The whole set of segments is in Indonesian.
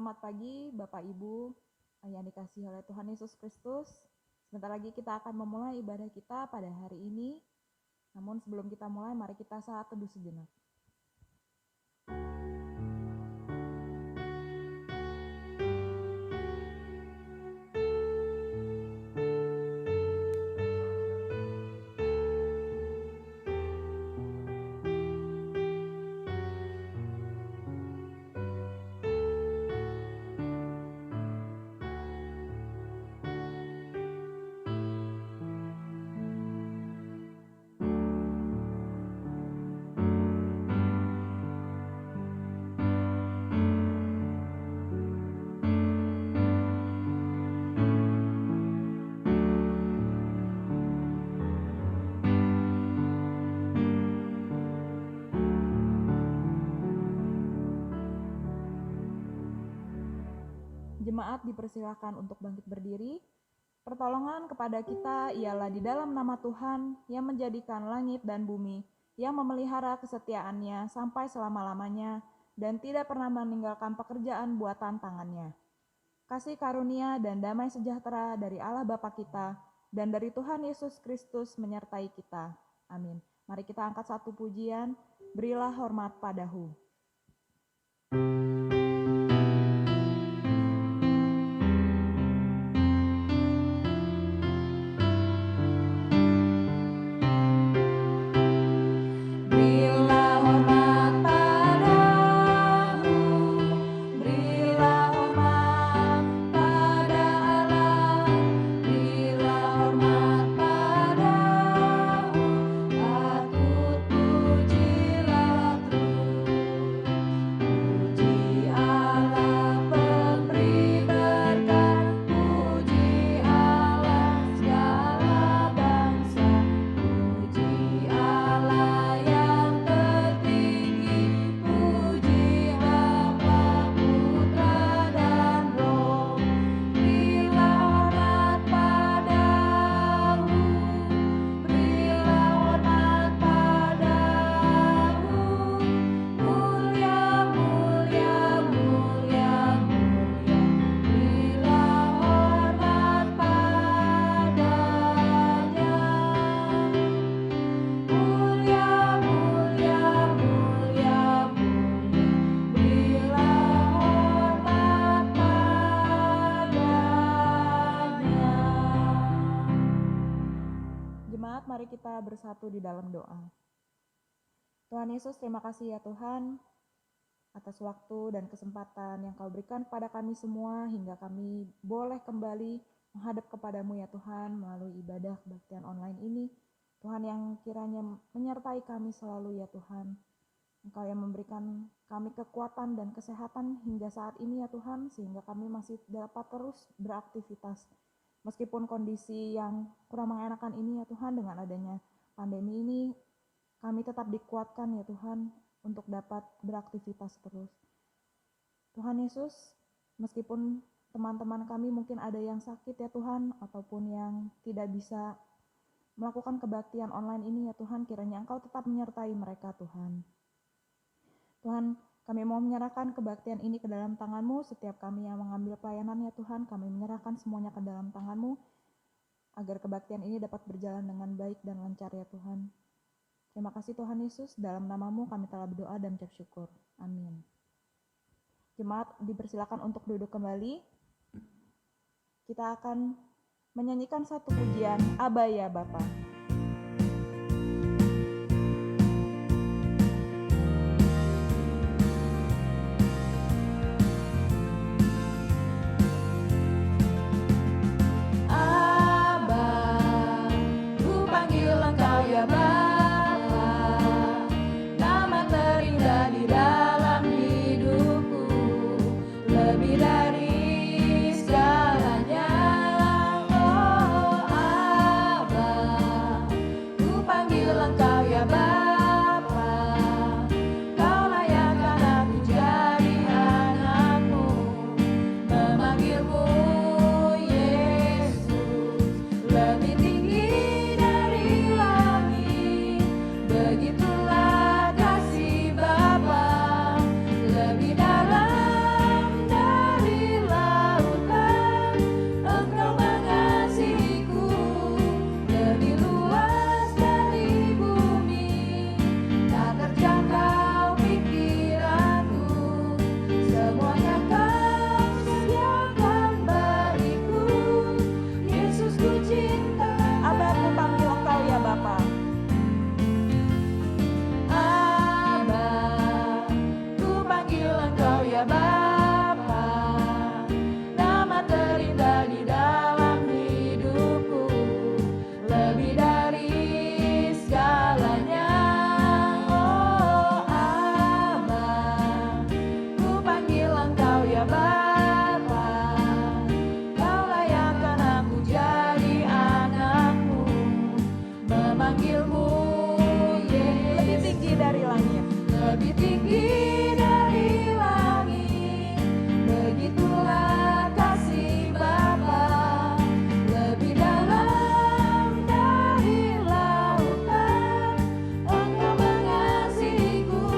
Selamat pagi Bapak Ibu yang dikasihi oleh Tuhan Yesus Kristus. Sebentar lagi kita akan memulai ibadah kita pada hari ini. Namun sebelum kita mulai, mari kita saat teduh sejenak. Jemaat dipersilakan untuk bangkit berdiri. Pertolongan kepada kita ialah di dalam nama Tuhan yang menjadikan langit dan bumi, yang memelihara kesetiaannya sampai selama-lamanya dan tidak pernah meninggalkan pekerjaan buatan tangannya. Kasih karunia dan damai sejahtera dari Allah Bapa kita dan dari Tuhan Yesus Kristus menyertai kita. Amin. Mari kita angkat satu pujian, berilah hormat padahu. Mari kita bersatu di dalam doa. Tuhan Yesus, terima kasih ya Tuhan atas waktu dan kesempatan yang Kau berikan kepada kami semua hingga kami boleh kembali menghadap kepadamu ya Tuhan melalui ibadah kebaktian online ini. Tuhan yang kiranya menyertai kami selalu ya Tuhan. Engkau yang memberikan kami kekuatan dan kesehatan hingga saat ini ya Tuhan, sehingga kami masih dapat terus beraktivitas. Meskipun kondisi yang kurang mengenakan ini ya Tuhan, dengan adanya pandemi ini, kami tetap dikuatkan ya Tuhan untuk dapat beraktivitas terus. Tuhan Yesus, meskipun teman-teman kami mungkin ada yang sakit ya Tuhan, ataupun yang tidak bisa melakukan kebaktian online ini ya Tuhan, kiranya Engkau tetap menyertai mereka Tuhan. Tuhan, kami mau menyerahkan kebaktian ini ke dalam tangan-Mu. Setiap kami yang mengambil pelayanan ya Tuhan, kami menyerahkan semuanya ke dalam tangan-Mu, agar kebaktian ini dapat berjalan dengan baik dan lancar ya Tuhan. Terima kasih Tuhan Yesus, dalam nama-Mu kami telah berdoa dan ucap syukur. Amin. Jemaat dipersilakan untuk duduk kembali. Kita akan menyanyikan satu pujian, Aba ya Bapa. Dari segalanya, oh Abba. lebih tinggi dari langit, begitulah kasih Bapa, lebih dalam dari lautan, Engkau mengasihiku,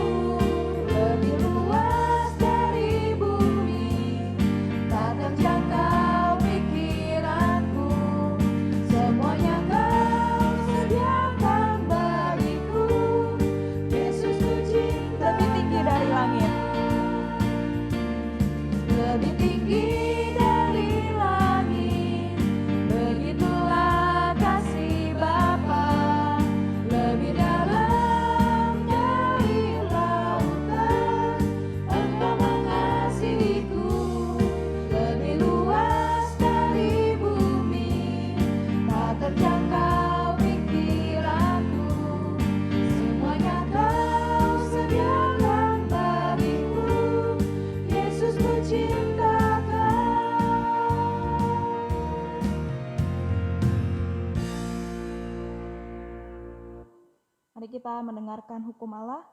lebih luas dari bumi, tak terjangkau pikiranku, semuanya Kau sediakan bagiku. Yesus ku cinta, lebih tinggi dari langit, lebih tinggi dari langit, begitulah kasih Bapa, lebih dalam dari lautan, Engkau mengasihiku, lebih luas dari bumi, tak terjangkau pikiranku, semuanya Kau sediakan bagiku. Yesus ku cinta Kau. Mari kita mendengarkan hukum Allah.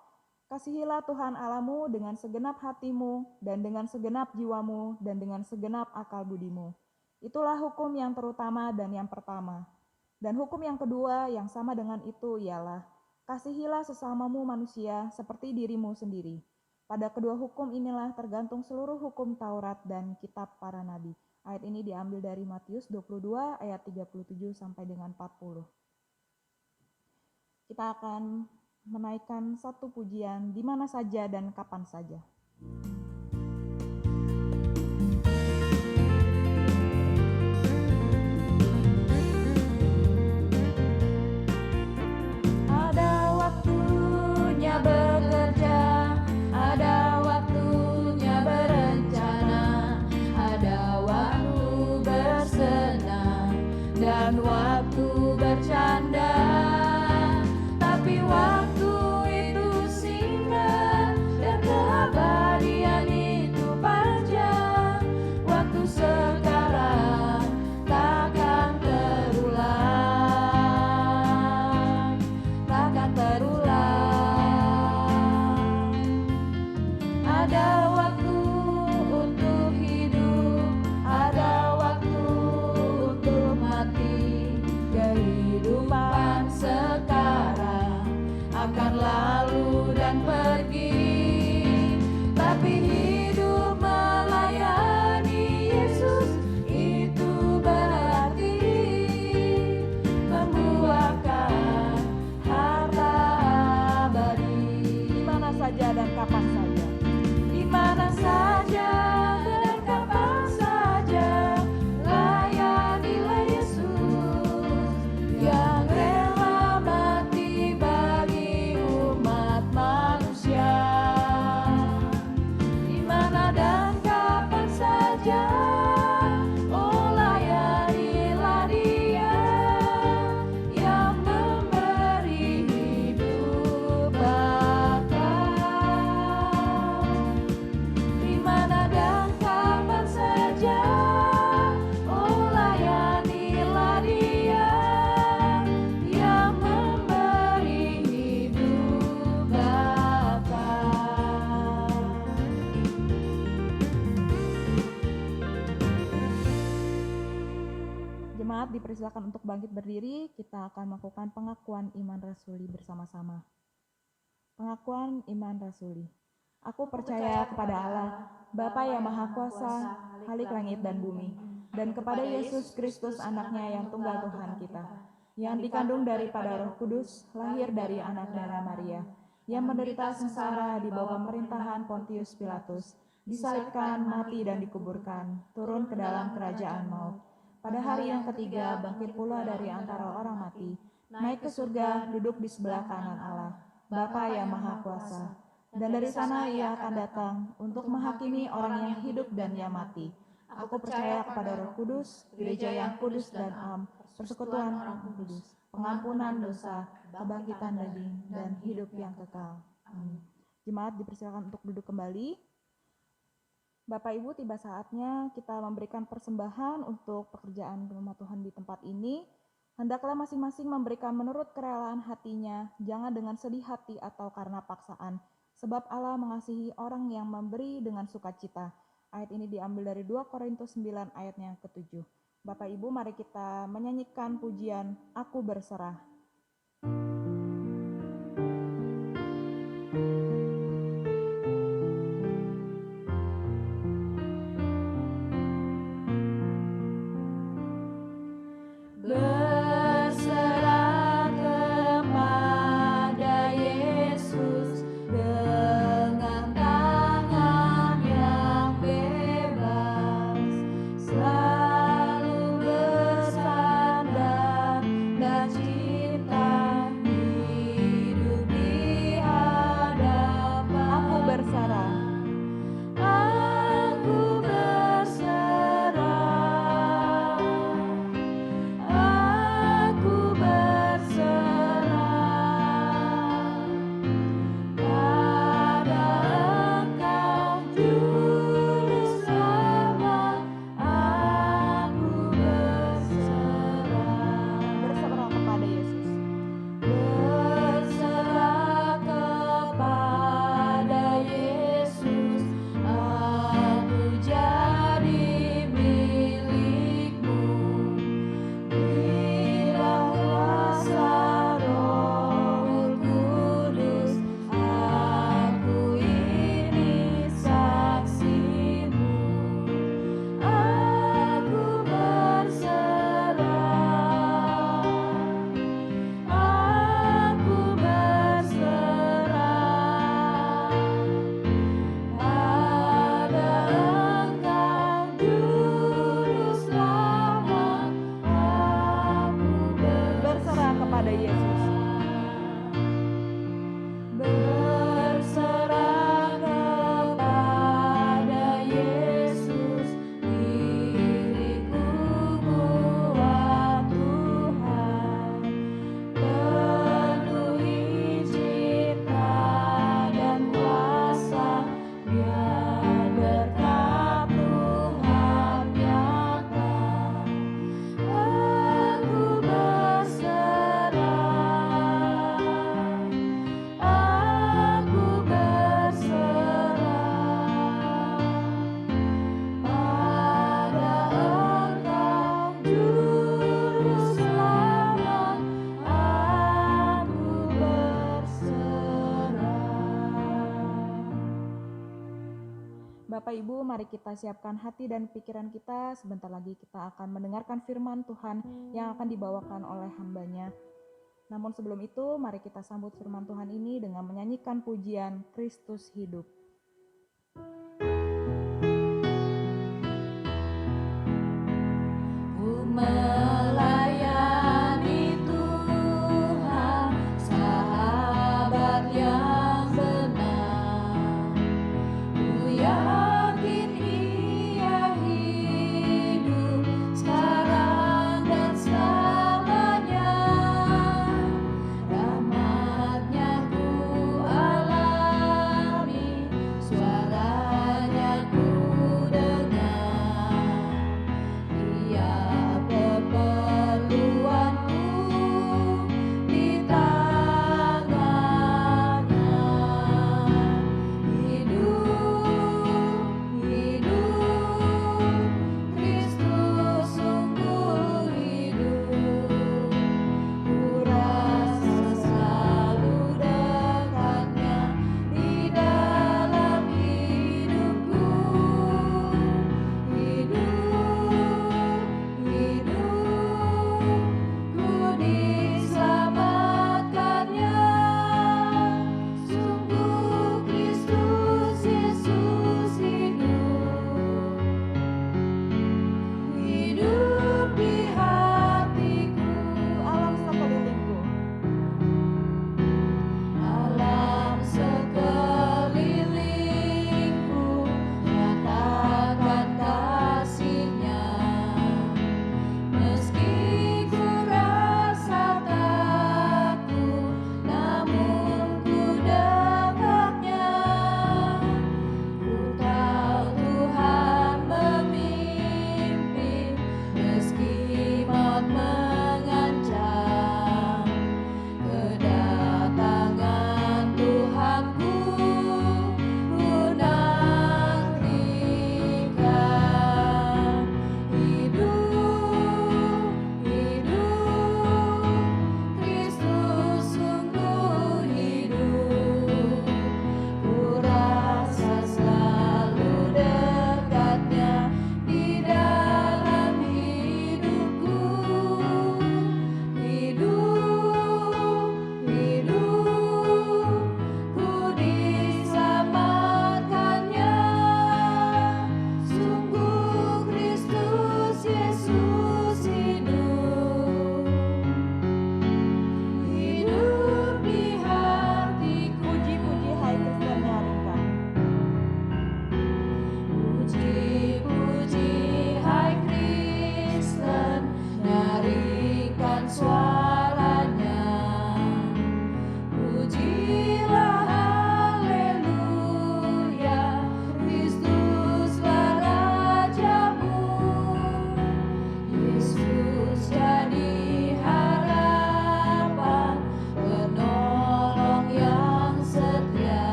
Kasihilah Tuhan Allahmu dengan segenap hatimu, dan dengan segenap jiwamu, dan dengan segenap akal budimu. Itulah hukum yang terutama dan yang pertama. Dan hukum yang kedua yang sama dengan itu ialah, kasihilah sesamamu manusia seperti dirimu sendiri. Pada kedua hukum inilah tergantung seluruh hukum Taurat dan kitab para nabi. Ayat ini diambil dari Matius 22 ayat 37 sampai dengan 40. Kita akan menaikkan satu pujian di mana saja dan kapan saja. Ada waktunya bekerja, ada waktunya berencana, ada waktu bersenang dan waktu bercanda. Tapi waktu itu singkat dan keabadian itu panjang. Waktu sekarang takkan terulang, takkan terulang. Ada waktu untuk hidup, ada waktu untuk mati. Kehidupan sekarang akan lalu dan pergi, tapi hidup melayani Yesus itu berarti membuahkan harta abadi. Di mana saja dan kapan saja, di mana saja dan kapan saja, layanilah Yesus yang rela mati bagi umat manusia. Di mana dan kapan saja, oh layanilah Dia yang memberi hidup bakal. Di mana dan kapan saja, oh layanilah Dia yang memberi hidup bakal. Jemaat dipersilakan untuk bangkit berdiri. Kita akan melakukan pengakuan iman rasuli bersama-sama. Pengakuan iman rasuli. Aku percaya kepada Allah, Bapa yang Maha Kuasa, Khalik langit dan bumi, dan kepada Yesus Kristus anaknya yang tunggal Tuhan kita, yang dikandung daripada Roh Kudus, lahir dari anak darah Maria, yang menderita sengsara di bawah pemerintahan Pontius Pilatus, disalibkan, mati dan dikuburkan, turun ke dalam kerajaan maut. Pada hari yang ketiga bangkit pula dari antara orang mati, naik ke surga, duduk di sebelah kanan Allah, Bapa yang Maha Kuasa. Dan dari sana Ia akan datang untuk menghakimi orang yang hidup dan yang mati. Aku percaya kepada Roh Kudus, gereja yang kudus dan am, persekutuan orang kudus, pengampunan dosa, kebangkitan daging, dan hidup yang kekal. Amin. Jemaat dipersilakan untuk duduk kembali. Bapak Ibu, tiba saatnya kita memberikan persembahan untuk pekerjaan rumah Tuhan di tempat ini. Hendaklah masing-masing memberikan menurut kerelaan hatinya, jangan dengan sedih hati atau karena paksaan, Sebab Allah mengasihi orang yang memberi dengan sukacita. Ayat ini diambil dari 2 Korintus 9 ayat yang ke-7. Bapak Ibu, mari kita menyanyikan pujian Aku Berserah. Berserah kepada Yesus dengan tangan yang bebas, selalu bersandar dan cinta hidup di hadapan. Aku berserah. Aku berserah. Aku berserah pada Engkau, Juru Selamat. Aku berserah. Berserah kepada Yesus. Berserah kepada Yesus, aku jadi milik-Mu. Bilang kuasa Roh Kudus, aku ini saksi-Mu. Aku berserah. Aku berserah pada Engkau, Juru Selamat. Aku Berserah kepada Yesus. berserah kepada Yesus, diriku buat Tuhan. Penuhi cipta dan kuasa, biar berkat Tuhan nyata. Aku berserah. Aku berserah pada Engkau, Juru Selamat. Aku berserah. Bapak Ibu, mari kita siapkan hati dan pikiran kita. Sebentar lagi kita akan mendengarkan firman Tuhan yang akan dibawakan oleh hamba-Nya. Namun sebelum itu, mari kita sambut firman Tuhan ini dengan menyanyikan pujian Kristus Hidup. Ku melayani Tuhan, sahabat yang benar. Ku yakin Ia hidup sekarang dan selamanya. Rahmat-Nya ku alami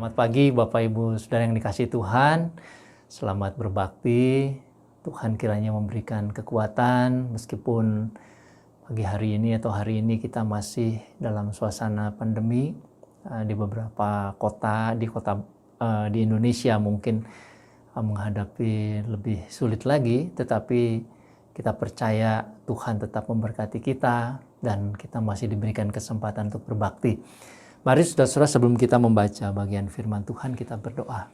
Selamat pagi Bapak Ibu Saudara yang dikasihi Tuhan. Selamat berbakti. Tuhan kiranya memberikan kekuatan meskipun pagi hari ini atau hari ini kita masih dalam suasana pandemi di beberapa kota di Indonesia mungkin menghadapi lebih sulit lagi, tetapi kita percaya Tuhan tetap memberkati kita dan kita masih diberikan kesempatan untuk berbakti. Mari saudara-saudara, sebelum kita membaca bagian firman Tuhan, kita berdoa.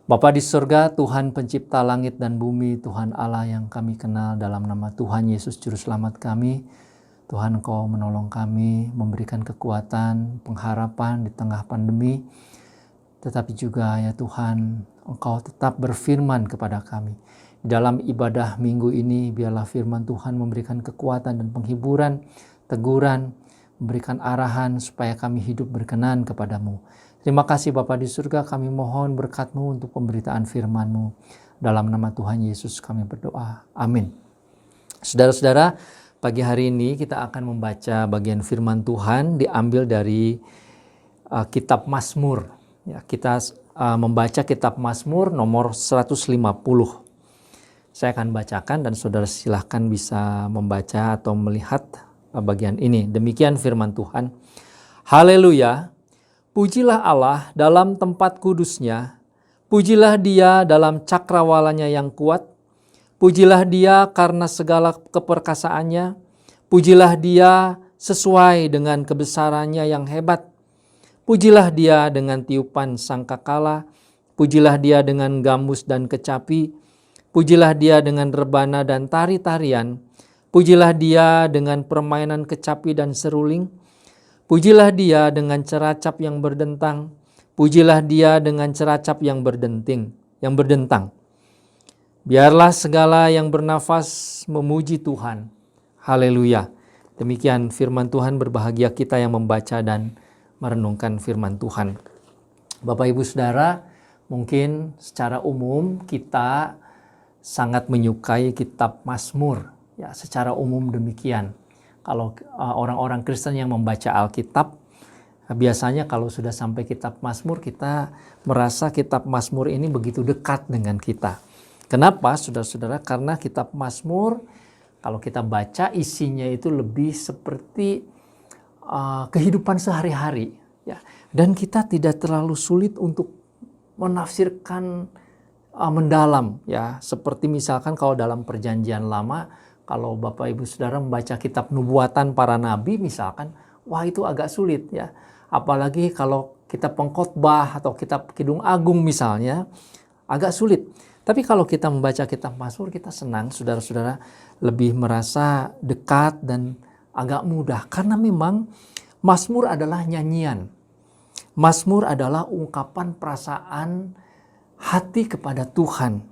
Bapa di surga, Tuhan pencipta langit dan bumi, Tuhan Allah yang kami kenal dalam nama Tuhan Yesus Juru Selamat kami. Tuhan, Engkau menolong kami, memberikan kekuatan, pengharapan di tengah pandemi. Tetapi juga ya Tuhan, Engkau tetap berfirman kepada kami. Di dalam ibadah minggu ini, biarlah firman Tuhan memberikan kekuatan dan penghiburan, teguran, memberikan arahan supaya kami hidup berkenan kepadamu. Terima kasih Bapa di surga, kami mohon berkat-Mu untuk pemberitaan firman-Mu. Dalam nama Tuhan Yesus kami berdoa. Amin. Saudara-saudara, pagi hari ini kita akan membaca bagian firman Tuhan diambil dari kitab Mazmur. Ya, kita membaca kitab Mazmur nomor 150. Saya akan bacakan dan saudara silahkan bisa membaca atau melihat bagian ini. Demikian firman Tuhan. Haleluya. Pujilah Allah dalam tempat kudusnya. Pujilah Dia dalam cakrawalanya yang kuat. Pujilah Dia karena segala keperkasaannya. Pujilah Dia sesuai dengan kebesarannya yang hebat. Pujilah Dia dengan tiupan sangkakala. Pujilah Dia dengan gambus dan kecapi. Pujilah Dia dengan rebana dan tari-tarian. Pujilah Dia dengan permainan kecapi dan seruling. Pujilah Dia dengan ceracap yang berdentang. Pujilah Dia dengan ceracap yang berdentang. Biarlah segala yang bernafas memuji Tuhan. Haleluya. Demikian firman Tuhan, berbahagia kita yang membaca dan merenungkan firman Tuhan. Bapak Ibu Saudara, mungkin secara umum kita sangat menyukai kitab Mazmur. Ya, secara umum demikian. Kalau orang-orang Kristen yang membaca Alkitab, biasanya kalau sudah sampai kitab Mazmur, kita merasa kitab Mazmur ini begitu dekat dengan kita. Kenapa, saudara-saudara? Karena kitab Mazmur, kalau kita baca isinya itu lebih seperti kehidupan sehari-hari. Ya. Dan kita tidak terlalu sulit untuk menafsirkan mendalam. Ya. Seperti misalkan kalau dalam perjanjian lama, kalau Bapak Ibu Saudara membaca kitab nubuatan para nabi misalkan, wah itu agak sulit ya. Apalagi kalau kitab pengkhotbah atau kitab Kidung Agung misalnya, agak sulit. Tapi kalau kita membaca kitab Mazmur, kita senang, saudara-saudara, lebih merasa dekat dan agak mudah. Karena memang Mazmur adalah nyanyian. Mazmur adalah ungkapan perasaan hati kepada Tuhan.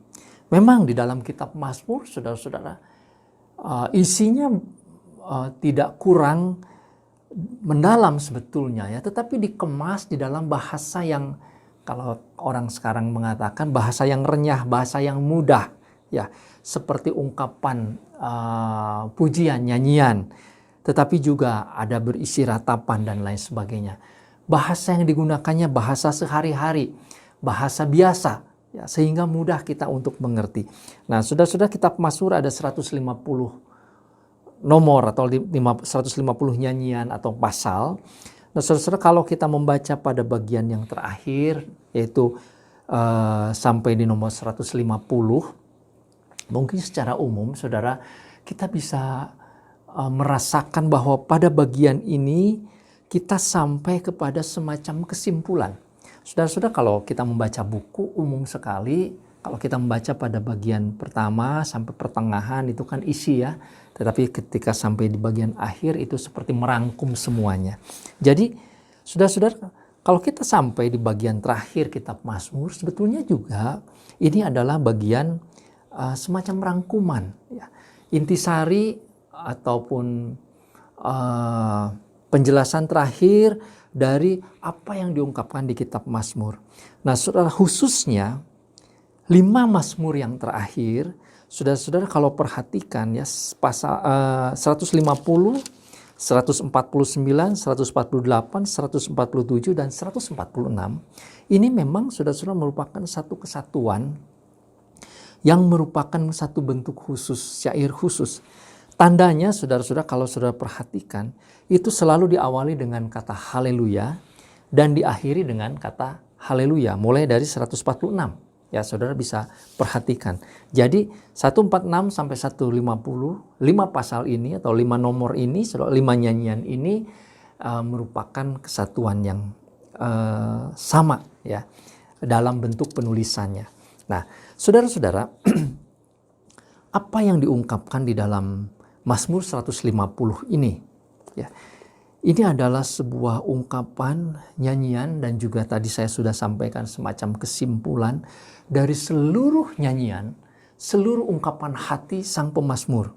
Memang di dalam kitab Mazmur, saudara-saudara, isinya tidak kurang mendalam sebetulnya ya, tetapi dikemas di dalam bahasa yang, kalau orang sekarang mengatakan, bahasa yang renyah, bahasa yang mudah ya, seperti ungkapan pujian, nyanyian, tetapi juga ada berisi ratapan dan lain sebagainya. Bahasa yang digunakannya bahasa sehari-hari, bahasa biasa ya, sehingga mudah kita untuk mengerti. Nah, saudara-saudara, kitab Mazmur ada 150 nomor atau 150 nyanyian atau pasal. Nah, saudara-saudara, kalau kita membaca pada bagian yang terakhir, yaitu sampai di nomor 150, mungkin secara umum, saudara, kita bisa merasakan bahwa pada bagian ini kita sampai kepada semacam kesimpulan. Saudara-saudara, kalau kita membaca buku umum sekali, kalau kita membaca pada bagian pertama sampai pertengahan itu kan isi ya. Tetapi ketika sampai di bagian akhir itu seperti merangkum semuanya. Jadi saudara-saudara, kalau kita sampai di bagian terakhir kitab Mazmur, sebetulnya juga ini adalah bagian semacam rangkuman. Ya. Intisari ataupun penjelasan terakhir dari apa yang diungkapkan di kitab Mazmur. Nah, saudara, khususnya 5 Mazmur yang terakhir, saudara-saudara kalau perhatikan ya, pasal 150, 149, 148, 147, dan 146. Ini memang saudara-saudara merupakan satu kesatuan yang merupakan satu bentuk khusus, syair khusus. Tandanya saudara-saudara kalau saudara perhatikan, itu selalu diawali dengan kata haleluya dan diakhiri dengan kata haleluya, mulai dari 146. Ya, saudara bisa perhatikan. Jadi 146 sampai 150, 5 pasal ini atau 5 nomor ini, 5 nyanyian ini merupakan kesatuan yang sama ya dalam bentuk penulisannya. Nah, saudara-saudara, apa yang diungkapkan di dalam Mazmur 150 ini? Ya, ini adalah sebuah ungkapan, nyanyian, dan juga tadi saya sudah sampaikan semacam kesimpulan dari seluruh nyanyian, seluruh ungkapan hati sang pemazmur.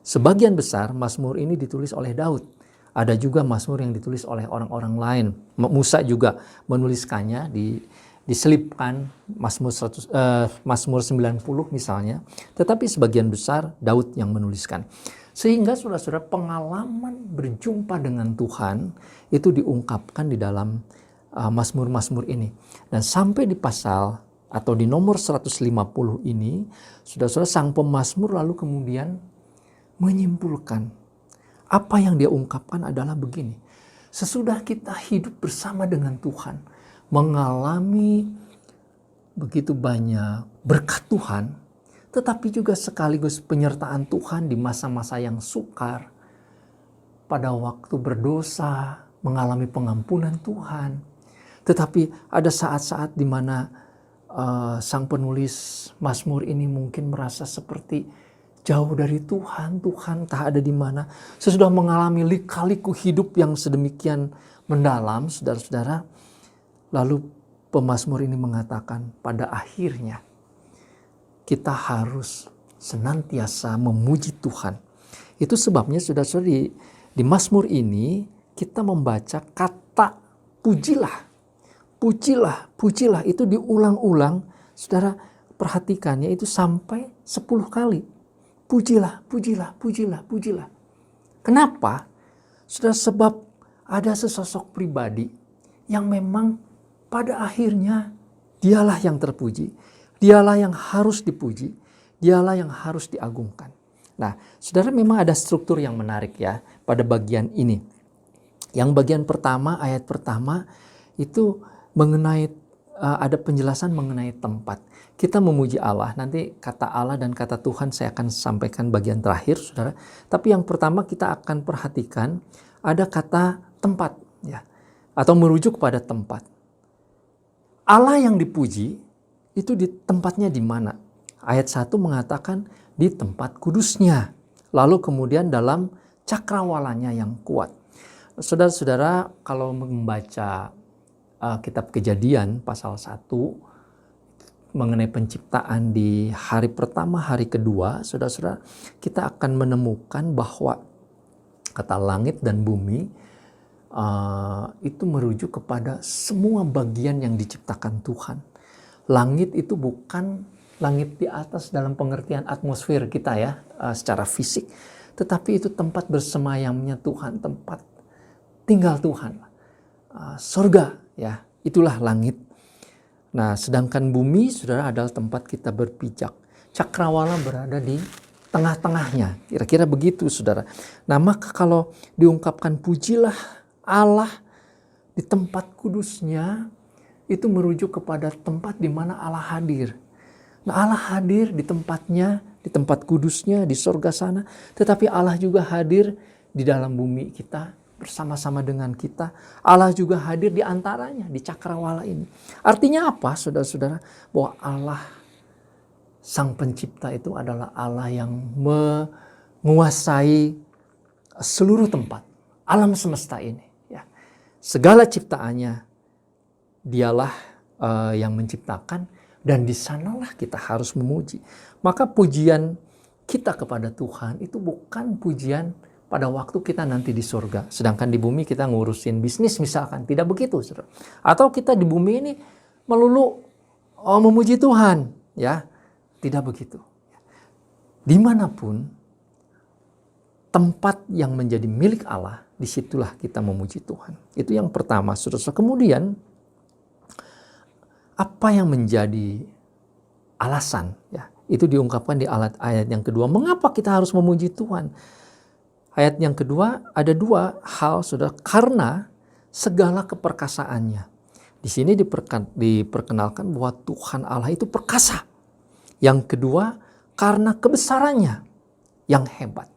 Sebagian besar Mazmur ini ditulis oleh Daud. Ada juga Mazmur yang ditulis oleh orang-orang lain. Musa juga menuliskannya, diselipkan Mazmur 90 misalnya. Tetapi sebagian besar Daud yang menuliskan. Sehingga saudara-saudara pengalaman berjumpa dengan Tuhan itu diungkapkan di dalam Mazmur-Mazmur ini. Dan sampai di pasal atau di nomor 150 ini, saudara-saudara sang pemazmur lalu kemudian menyimpulkan apa yang dia ungkapkan adalah begini. Sesudah kita hidup bersama dengan Tuhan, mengalami begitu banyak berkat Tuhan, tetapi juga sekaligus penyertaan Tuhan di masa-masa yang sukar, pada waktu berdosa, mengalami pengampunan Tuhan. Tetapi ada saat-saat di mana sang penulis Mazmur ini mungkin merasa seperti jauh dari Tuhan, Tuhan tak ada di mana. Sesudah mengalami lika-liku hidup yang sedemikian mendalam, saudara-saudara, lalu pemazmur ini mengatakan pada akhirnya kita harus senantiasa memuji Tuhan. Itu sebabnya saudara-saudara di Mazmur ini kita membaca kata pujilah. Pujilah, pujilah itu diulang-ulang. Saudara perhatikan ya, itu sampai 10 kali. Pujilah, pujilah, pujilah, pujilah. Kenapa? Saudara, sebab ada sesosok pribadi yang memang pada akhirnya dialah yang terpuji. Dialah yang harus dipuji. Dialah yang harus diagungkan. Nah, saudara, memang ada struktur yang menarik ya pada bagian ini. Yang bagian pertama, ayat pertama itu mengenai ada penjelasan mengenai tempat. Kita memuji Allah, nanti kata Allah dan kata Tuhan saya akan sampaikan bagian terakhir, saudara. Tapi yang pertama kita akan perhatikan ada kata tempat, ya, atau merujuk kepada tempat. Allah yang dipuji itu di tempatnya di mana? Ayat 1 mengatakan di tempat kudusnya. Lalu kemudian dalam cakrawalanya yang kuat. Saudara-saudara, kalau membaca kitab Kejadian pasal 1 mengenai penciptaan di hari pertama, hari kedua, saudara-saudara, kita akan menemukan bahwa kata langit dan bumi itu merujuk kepada semua bagian yang diciptakan Tuhan. Langit itu bukan langit di atas dalam pengertian atmosfer kita ya, secara fisik, tetapi itu tempat bersemayamnya Tuhan, tempat tinggal Tuhan. Surga ya, itulah langit. Nah, sedangkan bumi saudara adalah tempat kita berpijak. Cakrawala berada di tengah-tengahnya. Kira-kira begitu saudara. Nah, maka kalau diungkapkan pujilah Allah di tempat kudusnya, itu merujuk kepada tempat di mana Allah hadir. Nah, Allah hadir di tempatnya, di tempat kudusnya, di surga sana. Tetapi Allah juga hadir di dalam bumi kita, bersama-sama dengan kita. Allah juga hadir di antaranya, di cakrawala ini. Artinya apa, saudara-saudara? Bahwa Allah, sang pencipta itu adalah Allah yang menguasai seluruh tempat, alam semesta ini. Ya. Segala ciptaannya, dialah yang menciptakan, dan di sanalah kita harus memuji. Maka pujian kita kepada Tuhan itu bukan pujian pada waktu kita nanti di surga. Sedangkan di bumi kita ngurusin bisnis misalkan. Tidak begitu, saudara. Atau kita di bumi ini melulu memuji Tuhan. Ya, tidak begitu. Dimanapun tempat yang menjadi milik Allah, disitulah kita memuji Tuhan. Itu yang pertama, saudara-saudara. Kemudian, apa yang menjadi alasan? Ya, itu diungkapkan di ayat yang kedua. Mengapa kita harus memuji Tuhan? Ayat yang kedua, ada dua hal, saudara. Karena segala keperkasaannya. Di sini diperkenalkan bahwa Tuhan Allah itu perkasa. Yang kedua, karena kebesarannya yang hebat.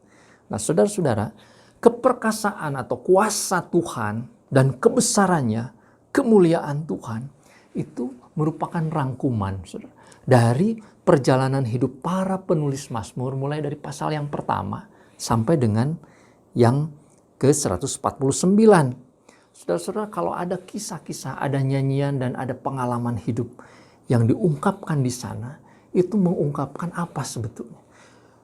Nah, saudara-saudara, keperkasaan atau kuasa Tuhan dan kebesarannya, kemuliaan Tuhan, itu merupakan rangkuman, saudara, dari perjalanan hidup para penulis Mazmur, mulai dari pasal yang pertama sampai dengan yang ke-149. Saudara-saudara, kalau ada kisah-kisah, ada nyanyian, dan ada pengalaman hidup yang diungkapkan di sana, itu mengungkapkan apa sebetulnya?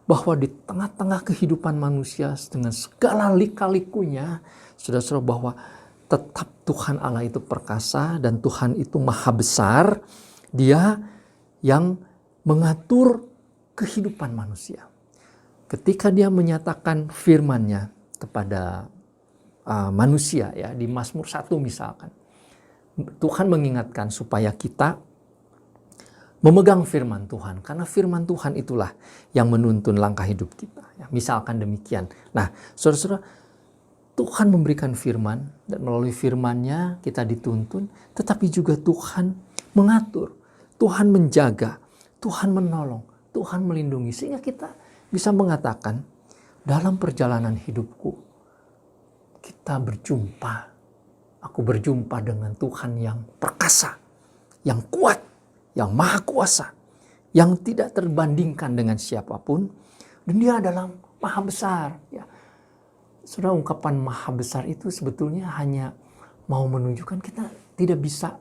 Bahwa di tengah-tengah kehidupan manusia dengan segala lika-likunya, saudara-saudara, bahwa tetap Tuhan Allah itu perkasa dan Tuhan itu maha besar. Dia yang mengatur kehidupan manusia. Ketika dia menyatakan firman-Nya kepada manusia, ya, di Mazmur 1 misalkan, Tuhan mengingatkan supaya kita memegang firman Tuhan, karena firman Tuhan itulah yang menuntun langkah hidup kita, ya, misalkan demikian. Nah, saudara-saudara, Tuhan memberikan firman, dan melalui firman-Nya kita dituntun, tetapi juga Tuhan mengatur, Tuhan menjaga, Tuhan menolong, Tuhan melindungi, sehingga kita bisa mengatakan dalam perjalanan hidupku, kita aku berjumpa dengan Tuhan yang perkasa, yang kuat, yang maha kuasa, yang tidak terbandingkan dengan siapapun, dan dia adalah maha besar. Ya. Saudara, ungkapan maha besar itu sebetulnya hanya mau menunjukkan kita tidak bisa,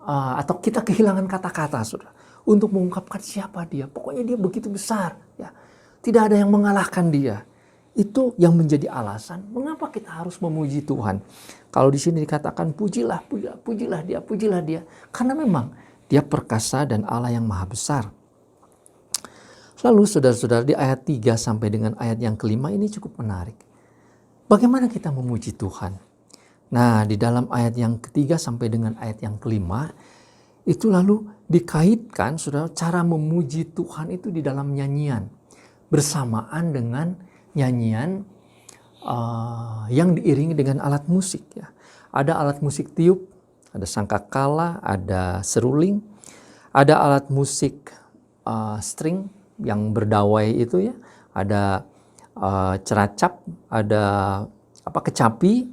atau kita kehilangan kata-kata, saudara, untuk mengungkapkan siapa dia. Pokoknya dia begitu besar. Ya. Tidak ada yang mengalahkan dia. Itu yang menjadi alasan mengapa kita harus memuji Tuhan. Kalau di sini dikatakan pujilah dia. Karena memang dia perkasa dan Allah yang maha besar. Lalu saudara-saudara, di ayat 3 sampai dengan ayat yang kelima ini cukup menarik. Bagaimana kita memuji Tuhan? Nah, di dalam ayat yang ketiga sampai dengan ayat yang kelima, itu lalu dikaitkan, saudara, cara memuji Tuhan itu di dalam nyanyian. Bersamaan dengan nyanyian yang diiringi dengan alat musik. Ya. Ada alat musik tiup, ada sangkakala, ada seruling, ada alat musik string yang berdawai itu, ya, ada ceracap, ada kecapi,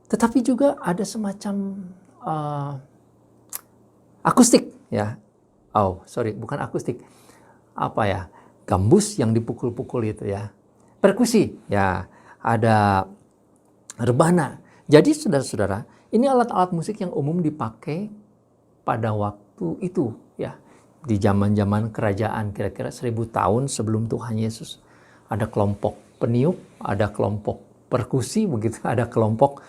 tetapi juga ada semacam akustik, ya. Bukan akustik, gambus yang dipukul-pukul itu, ya. Perkusi, ya, ada rebana. Jadi saudara-saudara, ini alat-alat musik yang umum dipakai pada waktu itu, ya, di zaman-zaman kerajaan kira-kira 1000 tahun sebelum Tuhan Yesus. Ada kelompok peniup, ada kelompok perkusi, begitu, ada kelompok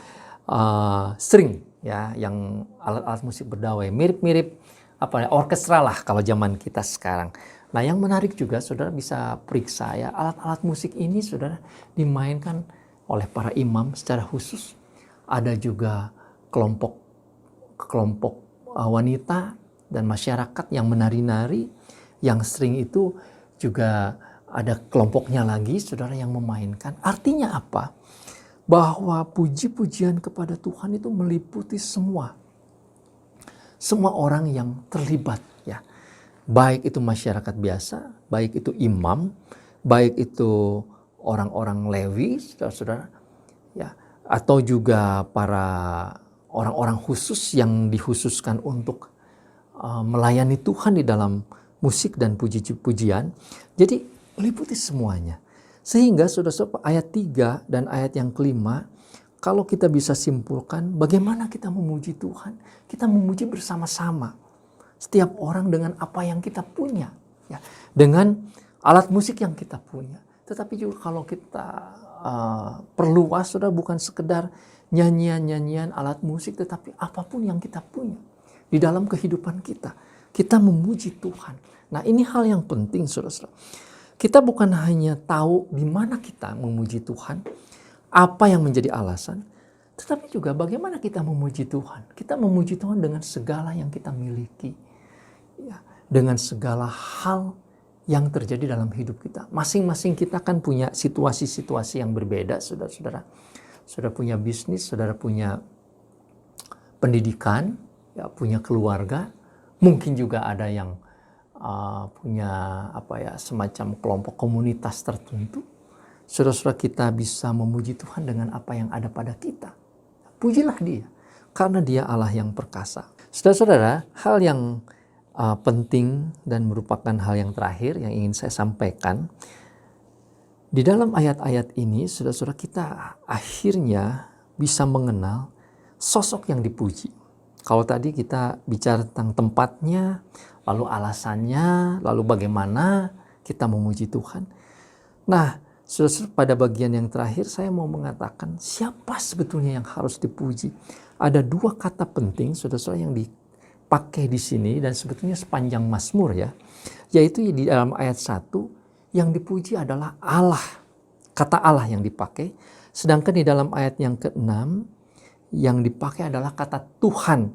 string, ya, yang alat-alat musik berdawai, mirip-mirip orkestra lah kalau zaman kita sekarang. Nah, yang menarik juga, saudara bisa periksa, ya, alat-alat musik ini, saudara, dimainkan oleh para imam secara khusus. Ada juga kelompok wanita dan masyarakat yang menari-nari. Yang string itu juga ada kelompoknya lagi, saudara, yang memainkan. Artinya apa? Bahwa puji-pujian kepada Tuhan itu meliputi semua orang yang terlibat, ya. Baik itu masyarakat biasa, baik itu imam, baik itu orang-orang Lewi, saudara-saudara, ya, atau juga para orang-orang khusus yang dikhususkan untuk melayani Tuhan di dalam musik dan puji-pujian. Jadi meliputi semuanya. Sehingga saudara-saudara, ayat 3 dan ayat yang kelima, kalau kita bisa simpulkan bagaimana kita memuji Tuhan, kita memuji bersama-sama. Setiap orang dengan apa yang kita punya, ya, dengan alat musik yang kita punya. Tetapi juga kalau kita perluas, saudara, bukan sekedar nyanyian-nyanyian alat musik, tetapi apapun yang kita punya di dalam kehidupan kita, kita memuji Tuhan. Nah, ini hal yang penting, saudara-saudara. Kita bukan hanya tahu di mana kita memuji Tuhan, apa yang menjadi alasan, tetapi juga bagaimana kita memuji Tuhan. Kita memuji Tuhan dengan segala yang kita miliki, ya, dengan segala hal yang terjadi dalam hidup kita. Masing-masing kita kan punya situasi-situasi yang berbeda, saudara-saudara. Saudara punya bisnis, saudara punya pendidikan, ya, punya keluarga. Mungkin juga ada yang punya semacam kelompok komunitas tertentu. Saudara-saudara, kita bisa memuji Tuhan dengan apa yang ada pada kita. Pujilah Dia, karena Dia Allah yang perkasa. Saudara-saudara, hal yang penting dan merupakan hal yang terakhir yang ingin saya sampaikan. Di dalam ayat-ayat ini, saudara-saudara, kita akhirnya bisa mengenal sosok yang dipuji. Kalau tadi kita bicara tentang tempatnya, lalu alasannya, lalu bagaimana kita memuji Tuhan. Nah, saudara-saudara, pada bagian yang terakhir saya mau mengatakan siapa sebetulnya yang harus dipuji. Ada dua kata penting, saudara-saudara, yang dipakai di sini dan sebetulnya sepanjang Mazmur, ya. Yaitu di dalam ayat 1, yang dipuji adalah Allah. Kata Allah yang dipakai. Sedangkan di dalam ayat yang ke-6, yang dipakai adalah kata Tuhan.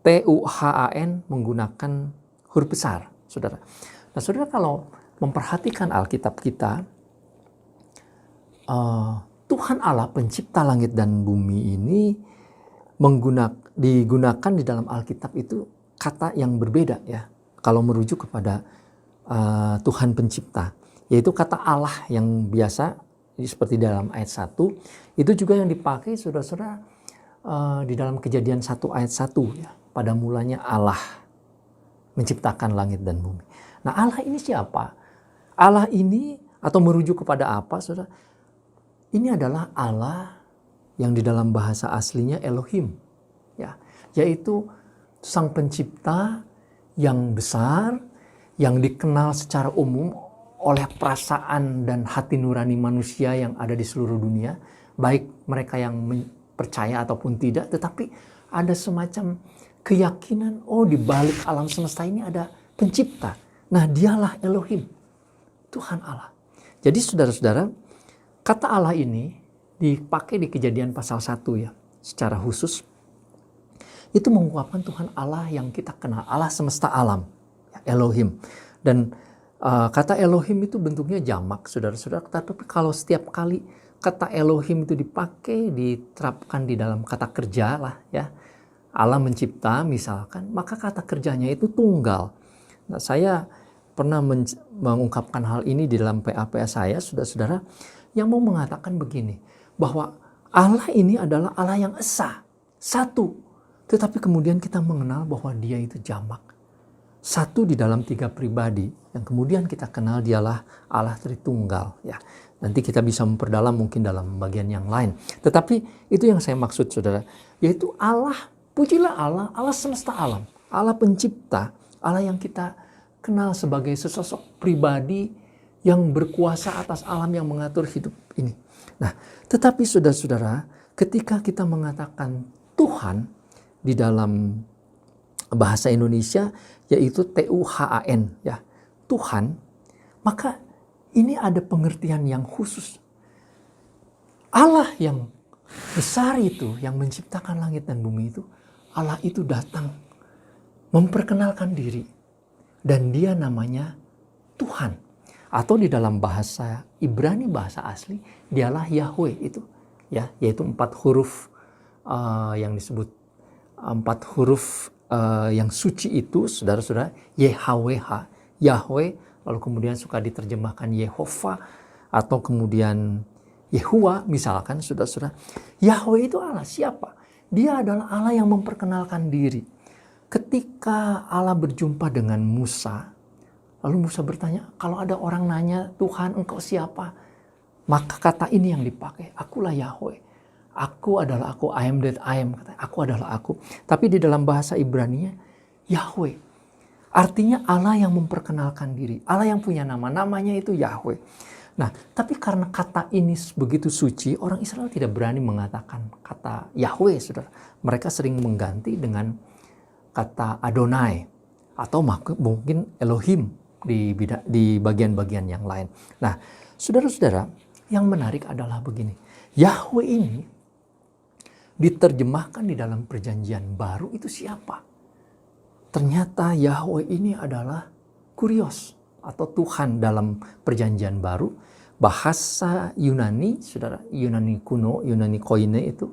T-U-H-A-N menggunakan huruf besar, saudara. Nah, saudara, kalau memperhatikan Alkitab kita, Tuhan Allah pencipta langit dan bumi ini digunakan di dalam Alkitab itu kata yang berbeda, ya. Kalau merujuk kepada Tuhan pencipta, yaitu kata Allah yang biasa seperti dalam ayat 1, itu juga yang dipakai, saudara-saudara, di dalam Kejadian 1 ayat 1, ya. Pada mulanya Allah menciptakan langit dan bumi. Nah, Allah ini siapa? Allah ini, atau merujuk kepada apa, saudara? Ini adalah Allah yang di dalam bahasa aslinya Elohim, ya, yaitu Sang Pencipta yang besar, yang dikenal secara umum oleh perasaan dan hati nurani manusia yang ada di seluruh dunia, baik mereka yang percaya ataupun tidak, tetapi ada semacam keyakinan, di balik alam semesta ini ada pencipta. Nah, Dialah Elohim, Tuhan Allah. Jadi saudara-saudara, kata Allah ini dipakai di Kejadian pasal 1, ya, secara khusus. Itu mengungkapkan Tuhan Allah yang kita kenal, Allah semesta alam, ya, Elohim. Dan kata Elohim itu bentuknya jamak, saudara-saudara. Tapi kalau setiap kali kata Elohim itu dipakai, diterapkan di dalam kata kerja lah, ya. Allah mencipta misalkan, maka kata kerjanya itu tunggal. Nah, saya pernah mengungkapkan hal ini di dalam PA-PA saya, saudara-saudara, yang mau mengatakan begini, bahwa Allah ini adalah Allah yang esa, satu. Tetapi kemudian kita mengenal bahwa Dia itu jamak. Satu di dalam 3 pribadi, yang kemudian kita kenal Dialah Allah Tritunggal, ya. Nanti kita bisa memperdalam mungkin dalam bagian yang lain. Tetapi itu yang saya maksud, saudara, yaitu Allah, pujilah Allah, Allah semesta alam, Allah pencipta, Allah yang kita kenal sebagai sesosok pribadi yang berkuasa atas alam yang mengatur hidup ini. Nah, tetapi saudara-saudara, ketika kita mengatakan Tuhan di dalam bahasa Indonesia, yaitu T-U-H-A-N, ya, Tuhan, maka ini ada pengertian yang khusus. Allah yang besar itu, yang menciptakan langit dan bumi itu, Allah itu datang memperkenalkan diri. Dan Dia namanya Tuhan. Atau di dalam bahasa Ibrani, bahasa asli, Dialah Yahweh itu, ya, yaitu 4 huruf yang disebut 4 huruf yang suci itu, saudara-saudara, YHWH, Yahweh, lalu kemudian suka diterjemahkan Yehova, atau kemudian Yehuwa, misalkan, saudara-saudara. Yahweh itu Allah siapa? Dia adalah Allah yang memperkenalkan diri. Ketika Allah berjumpa dengan Musa, lalu Musa bertanya, kalau ada orang nanya, Tuhan engkau siapa? Maka kata ini yang dipakai, akulah Yahweh. Aku adalah aku, I am that I am. Aku adalah aku. Tapi di dalam bahasa Ibrani-nya, Yahweh. Artinya Allah yang memperkenalkan diri. Allah yang punya nama. Namanya itu Yahweh. Nah, tapi karena kata ini begitu suci, orang Israel tidak berani mengatakan kata Yahweh, saudara. Mereka sering mengganti dengan kata Adonai. Atau mungkin Elohim. di bagian-bagian yang lain. Nah, saudara-saudara, yang menarik adalah begini. Yahweh ini diterjemahkan di dalam perjanjian baru itu siapa? Ternyata Yahweh ini adalah Kurios atau Tuhan dalam perjanjian baru. Bahasa Yunani, saudara, Yunani kuno, Yunani koine itu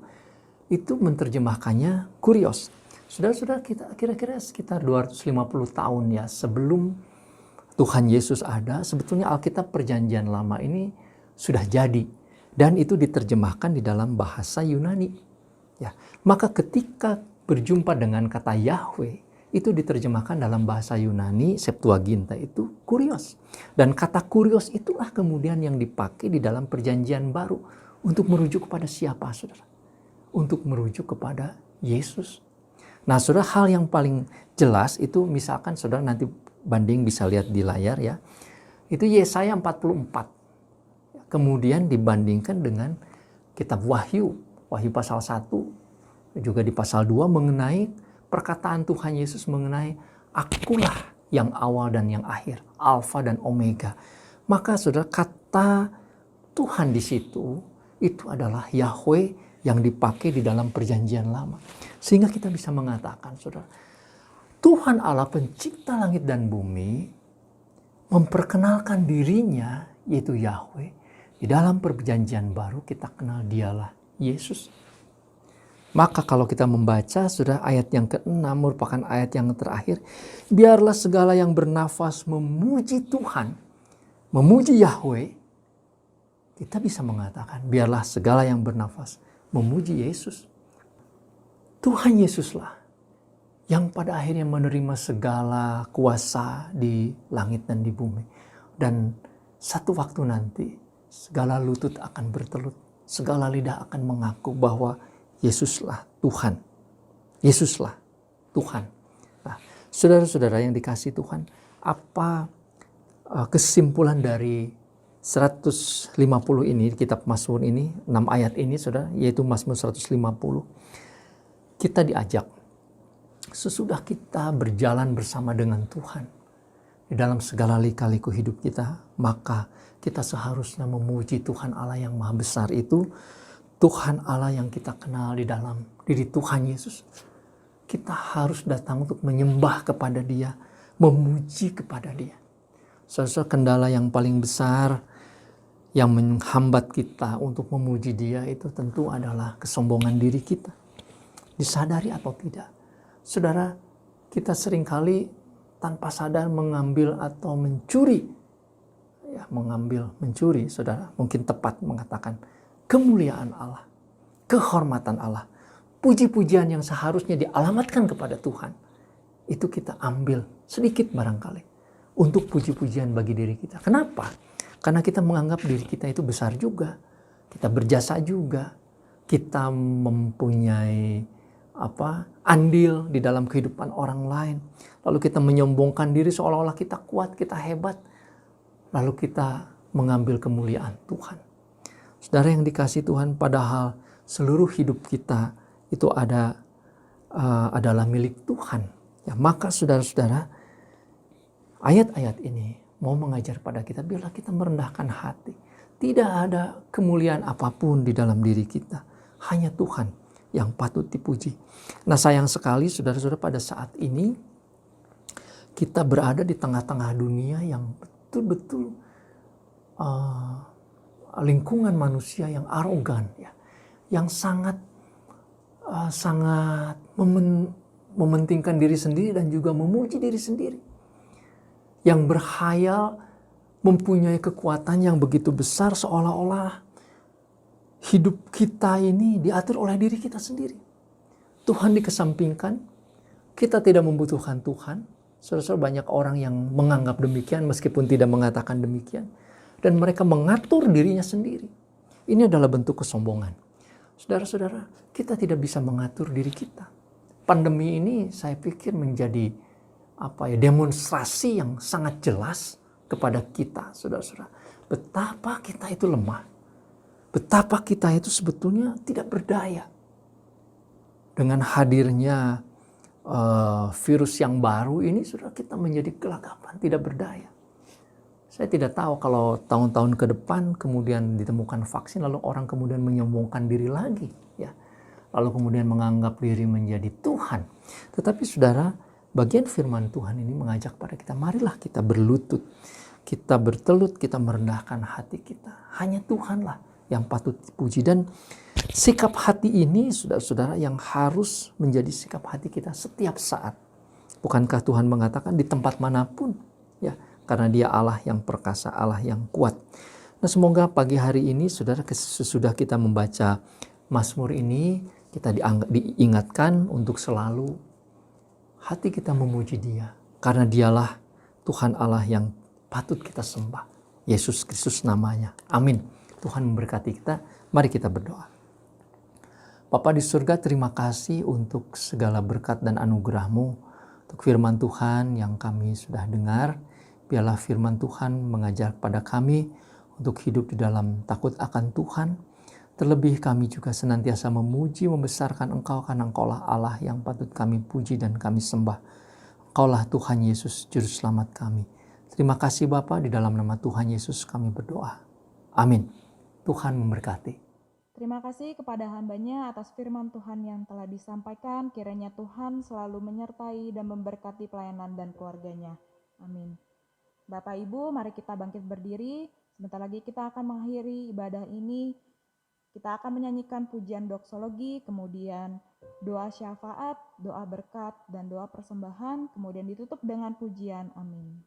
menerjemahkannya Kurios. Saudara-saudara, kita kira-kira sekitar 250 tahun ya sebelum Tuhan Yesus ada, sebetulnya Alkitab perjanjian lama ini sudah jadi. Dan itu diterjemahkan di dalam bahasa Yunani. Ya, maka ketika berjumpa dengan kata Yahweh, itu diterjemahkan dalam bahasa Yunani, Septuaginta itu Kurios. Dan kata Kurios itulah kemudian yang dipakai di dalam perjanjian baru. Untuk merujuk kepada siapa, saudara? Untuk merujuk kepada Yesus. Nah, saudara, hal yang paling jelas itu misalkan saudara nanti banding bisa lihat di layar ya. Itu Yesaya 44. Kemudian dibandingkan dengan kitab Wahyu. Wahyu pasal 1. Juga di pasal 2 mengenai perkataan Tuhan Yesus mengenai akulah yang awal dan yang akhir. Alfa dan Omega. Maka saudara, kata Tuhan di situ itu adalah Yahweh yang dipakai di dalam perjanjian lama. Sehingga kita bisa mengatakan, saudara, Tuhan Allah pencipta langit dan bumi memperkenalkan dirinya, yaitu Yahweh. Di dalam perjanjian baru kita kenal dialah Yesus. Maka kalau kita membaca, saudara, ayat yang ke-6 merupakan ayat yang terakhir. Biarlah segala yang bernafas memuji Tuhan, memuji Yahweh. Kita bisa mengatakan, biarlah segala yang bernafas memuji Yesus. Tuhan Yesuslah yang pada akhirnya menerima segala kuasa di langit dan di bumi. Dan satu waktu nanti segala lutut akan bertelut, segala lidah akan mengaku bahwa Yesuslah Tuhan. Yesuslah Tuhan. Nah, saudara-saudara yang dikasihi Tuhan, apa kesimpulan dari 150 ini, kitab Mazmur ini, 6 ayat ini, saudara, yaitu Mazmur 150. Kita diajak, sesudah kita berjalan bersama dengan Tuhan, di dalam segala lika-liku hidup kita, maka kita seharusnya memuji Tuhan Allah yang maha besar itu, Tuhan Allah yang kita kenal di dalam diri Tuhan Yesus. Kita harus datang untuk menyembah kepada Dia, memuji kepada Dia. Saudara, kendala yang paling besar yang menghambat kita untuk memuji Dia itu tentu adalah kesombongan diri kita. Disadari atau tidak. Saudara, kita seringkali tanpa sadar mengambil atau mencuri. Ya, mencuri, saudara. Mungkin tepat mengatakan kemuliaan Allah, kehormatan Allah, puji-pujian yang seharusnya dialamatkan kepada Tuhan. Itu kita ambil sedikit barangkali untuk puji-pujian bagi diri kita. Kenapa? Karena kita menganggap diri kita itu besar juga. Kita berjasa juga. Kita mempunyai andil di dalam kehidupan orang lain. Lalu kita menyombongkan diri seolah-olah kita kuat, kita hebat. Lalu kita mengambil kemuliaan Tuhan. Saudara yang dikasihi Tuhan, padahal seluruh hidup kita itu adalah milik Tuhan. Ya, maka saudara-saudara, ayat-ayat ini mau mengajar pada kita, biarlah kita merendahkan hati. Tidak ada kemuliaan apapun di dalam diri kita. Hanya Tuhan yang patut dipuji. Nah, sayang sekali saudara-saudara, pada saat ini kita berada di tengah-tengah dunia yang betul-betul lingkungan manusia yang arogan, ya, yang sangat mementingkan diri sendiri dan juga memuji diri sendiri. Yang berkhayal mempunyai kekuatan yang begitu besar seolah-olah hidup kita ini diatur oleh diri kita sendiri. Tuhan dikesampingkan, kita tidak membutuhkan Tuhan. Saudara-saudara, banyak orang yang menganggap demikian meskipun tidak mengatakan demikian. Dan mereka mengatur dirinya sendiri. Ini adalah bentuk kesombongan. Saudara-saudara, kita tidak bisa mengatur diri kita. Pandemi ini saya pikir menjadi demonstrasi yang sangat jelas kepada kita, saudara-saudara. Betapa kita itu lemah. Betapa kita itu sebetulnya tidak berdaya. Dengan hadirnya virus yang baru ini, saudara, kita menjadi gelagapan, tidak berdaya. Saya tidak tahu kalau tahun-tahun ke depan kemudian ditemukan vaksin lalu orang kemudian menyombongkan diri lagi, ya. Lalu kemudian menganggap diri menjadi Tuhan. Tetapi saudara, bagian firman Tuhan ini mengajak pada kita, marilah kita berlutut, kita bertelut, kita merendahkan hati kita. Hanya Tuhanlah yang patut dipuji. Dan sikap hati ini, saudara-saudara, yang harus menjadi sikap hati kita setiap saat. Bukankah Tuhan mengatakan di tempat manapun, ya, karena Dia Allah yang perkasa, Allah yang kuat. Nah, semoga pagi hari ini, saudara, sesudah kita membaca Mazmur ini, kita diingatkan untuk selalu hati kita memuji Dia. Karena Dialah Tuhan Allah yang patut kita sembah. Yesus Kristus namanya. Amin. Tuhan memberkati kita. Mari kita berdoa. Bapa di surga, terima kasih untuk segala berkat dan anugerah-Mu, untuk firman Tuhan yang kami sudah dengar. Biarlah firman Tuhan mengajar pada kami untuk hidup di dalam takut akan Tuhan. Terlebih kami juga senantiasa memuji, membesarkan Engkau karena Engkaulah Allah yang patut kami puji dan kami sembah. Engkaulah Tuhan Yesus, Juru Selamat kami. Terima kasih Bapa, di dalam nama Tuhan Yesus kami berdoa. Amin. Tuhan memberkati. Terima kasih kepada hamba-Nya atas firman Tuhan yang telah disampaikan. Kiranya Tuhan selalu menyertai dan memberkati pelayanan dan keluarganya. Amin. Bapak Ibu, mari kita bangkit berdiri. Sebentar lagi kita akan mengakhiri ibadah ini. Kita akan menyanyikan pujian doksologi, kemudian doa syafaat, doa berkat, dan doa persembahan. Kemudian ditutup dengan pujian. Amin.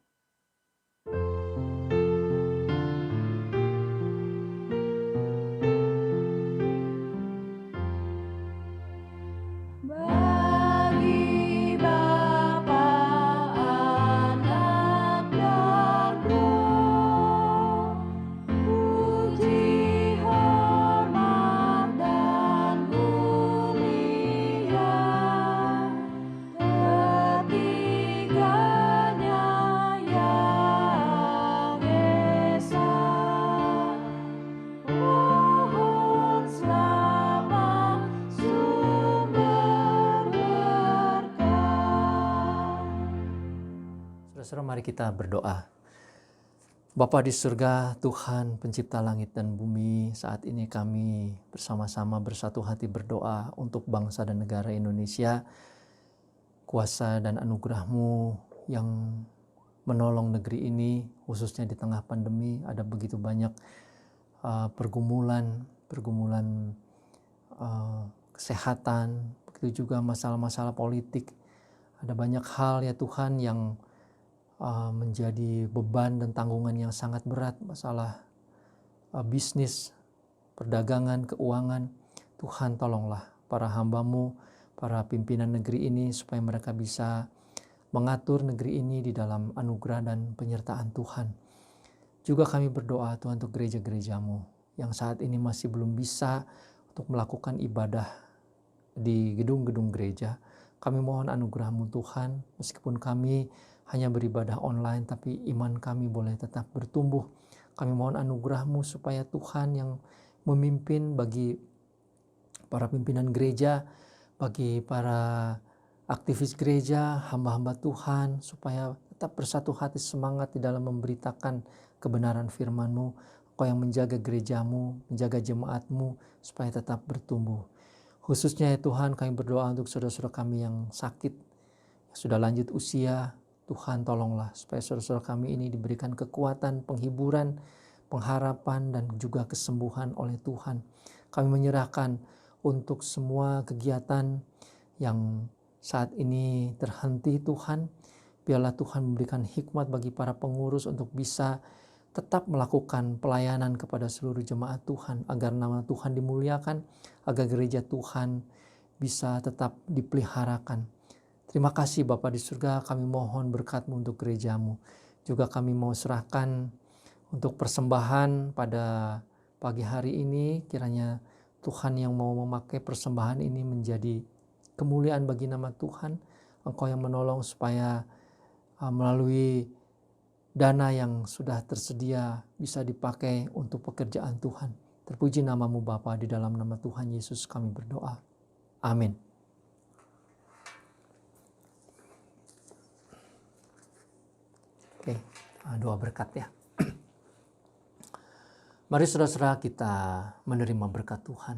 Bagi Bapa, Anak, dan Roh, puji, hormat, dan mulia, ketiganya yang esa. Pohon selama sumber berkah. Saudara-saudara, mari kita berdoa. Bapa di surga, Tuhan pencipta langit dan bumi, saat ini kami bersama-sama bersatu hati berdoa untuk bangsa dan negara Indonesia. Kuasa dan anugerah-Mu yang menolong negeri ini, khususnya di tengah pandemi, ada begitu banyak pergumulan kesehatan, begitu juga masalah-masalah politik. Ada banyak hal ya Tuhan yang menjadi beban dan tanggungan yang sangat berat, masalah bisnis, perdagangan, keuangan. Tuhan tolonglah para hamba-Mu, para pimpinan negeri ini supaya mereka bisa mengatur negeri ini di dalam anugerah dan penyertaan Tuhan. Juga kami berdoa Tuhan untuk gereja-gereja-Mu yang saat ini masih belum bisa untuk melakukan ibadah di gedung-gedung gereja. Kami mohon anugerah-Mu Tuhan, meskipun kami hanya beribadah online, tapi iman kami boleh tetap bertumbuh. Kami mohon anugerah-Mu supaya Tuhan yang memimpin bagi para pimpinan gereja, bagi para aktivis gereja, hamba-hamba Tuhan, supaya tetap bersatu hati semangat di dalam memberitakan kebenaran firman-Mu. Engkau yang menjaga gereja-Mu, menjaga jemaat-Mu, supaya tetap bertumbuh. Khususnya ya Tuhan, kami berdoa untuk saudara-saudara kami yang sakit, yang sudah lanjut usia. Tuhan tolonglah supaya saudara-saudara kami ini diberikan kekuatan, penghiburan, pengharapan, dan juga kesembuhan oleh Tuhan. Kami menyerahkan untuk semua kegiatan yang saat ini terhenti Tuhan. Biarlah Tuhan memberikan hikmat bagi para pengurus untuk bisa tetap melakukan pelayanan kepada seluruh jemaat Tuhan, agar nama Tuhan dimuliakan, agar gereja Tuhan bisa tetap dipeliharakan. Terima kasih Bapa di surga, kami mohon berkat-Mu untuk gereja-Mu. Juga kami mau serahkan untuk persembahan pada pagi hari ini, kiranya Tuhan yang mau memakai persembahan ini menjadi kemuliaan bagi nama Tuhan. Engkau yang menolong supaya melalui dana yang sudah tersedia bisa dipakai untuk pekerjaan Tuhan. Terpuji nama-Mu Bapa, di dalam nama Tuhan Yesus kami berdoa. Amin. Oke, doa berkat ya. Mari saudara-saudara kita menerima berkat Tuhan.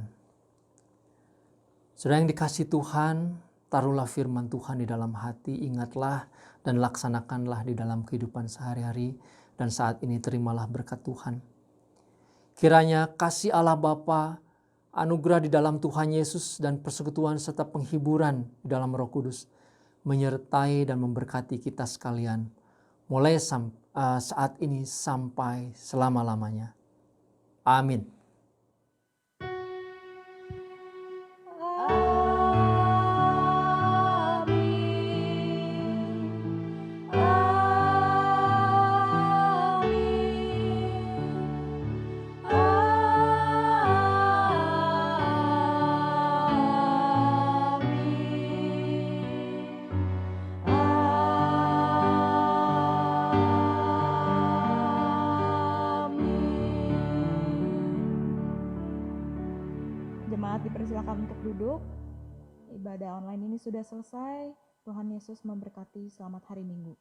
Saudara yang dikasih Tuhan, taruhlah firman Tuhan di dalam hati, ingatlah dan laksanakanlah di dalam kehidupan sehari-hari, dan saat ini terimalah berkat Tuhan. Kiranya kasih Allah Bapa, anugerah di dalam Tuhan Yesus, dan persekutuan serta penghiburan di dalam Roh Kudus menyertai dan memberkati kita sekalian, mulai saat ini sampai selama-lamanya. Amin. Jemaat dipersilakan untuk duduk. Ibadah online ini sudah selesai. Tuhan Yesus memberkati. Selamat hari Minggu.